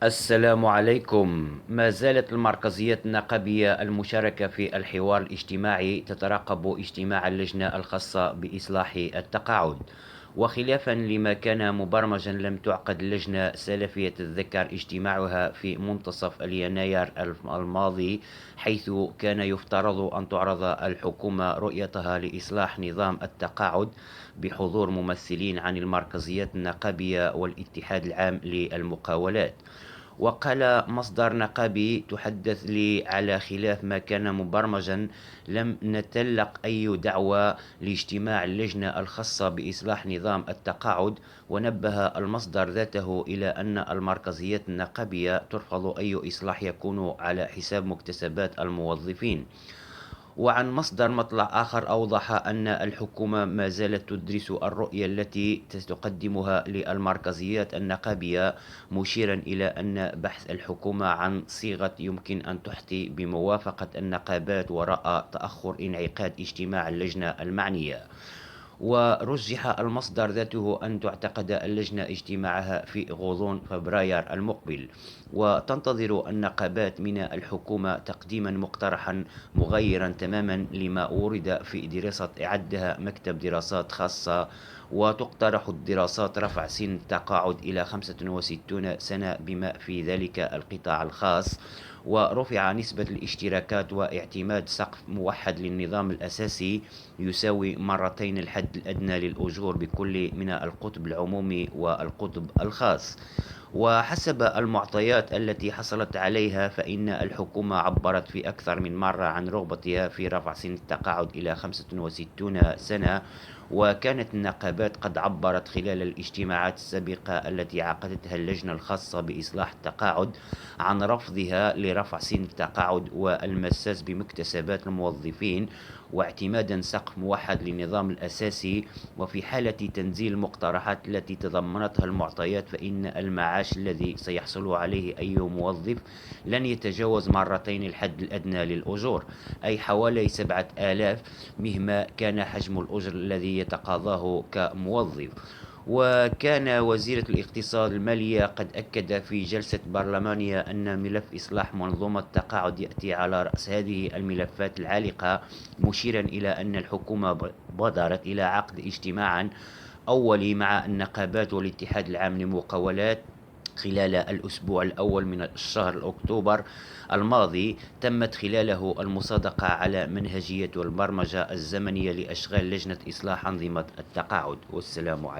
السلام عليكم. ما زالت المركزيات النقابية المشاركة في الحوار الاجتماعي تترقب اجتماع اللجنة الخاصة بإصلاح التقاعد، وخلافا لما كان مبرمجا لم تعقد اللجنة سلفية الذكر اجتماعها في منتصف يناير الماضي، حيث كان يفترض أن تعرض الحكومة رؤيتها لإصلاح نظام التقاعد بحضور ممثلين عن المركزيات النقابية والاتحاد العام للمقاولات. وقال مصدر نقابي تحدث لي على خلاف ما كان مبرمجا، لم نتلق أي دعوة لاجتماع اللجنة الخاصة بإصلاح نظام التقاعد. ونبه المصدر ذاته إلى أن المركزيات النقابية ترفض أي إصلاح يكون على حساب مكتسبات الموظفين. وعن مصدر مطلع آخر أوضح أن الحكومة ما زالت تدرس الرؤية التي تقدمها للمركزيات النقابية، مشيرا إلى أن بحث الحكومة عن صيغة يمكن أن تحظي بموافقة النقابات وراء تأخر انعقاد اجتماع اللجنة المعنية. ورجح المصدر ذاته أن تعتقد اللجنة اجتماعها في غضون فبراير المقبل، وتنتظر النقابات من الحكومة تقديما مقترحا مغايرا تماما لما ورد في دراسة أعدها مكتب دراسات خاصة. وتقترح الدراسات رفع سن التقاعد إلى 65 سنة بما في ذلك القطاع الخاص، ورفع نسبة الاشتراكات واعتماد سقف موحد للنظام الأساسي يساوي مرتين الحد الأدنى للأجور بكل من القطب العمومي والقطب الخاص. وحسب المعطيات التي حصلت عليها، فإن الحكومة عبرت في أكثر من مرة عن رغبتها في رفع سن التقاعد إلى 65 سنة، وكانت النقابات قد عبرت خلال الاجتماعات السابقة التي عقدتها اللجنة الخاصة بإصلاح التقاعد عن رفضها لرفع سن التقاعد والمساس بمكتسبات الموظفين، واعتمادا سقف موحد للنظام الأساسي. وفي حالة تنزيل المقترحات التي تضمنتها المعطيات، فإن المعاش الذي سيحصل عليه أي موظف لن يتجاوز مرتين الحد الأدنى للأجور، أي حوالي 7000 مهما كان حجم الأجر الذي يتقاضاه كموظف. وكان وزيرة الاقتصاد المالية قد أكد في جلسة برلمانية أن ملف إصلاح منظومة التقاعد يأتي على رأس هذه الملفات العالقة، مشيرا إلى أن الحكومة بادرت إلى عقد اجتماع أولي مع النقابات والاتحاد العام للمقاولات خلال الأسبوع الأول من الشهر أكتوبر الماضي، تمت خلاله المصادقة على منهجية والبرمجة الزمنية لأشغال لجنة إصلاح أنظمة التقاعد. والسلام عليكم.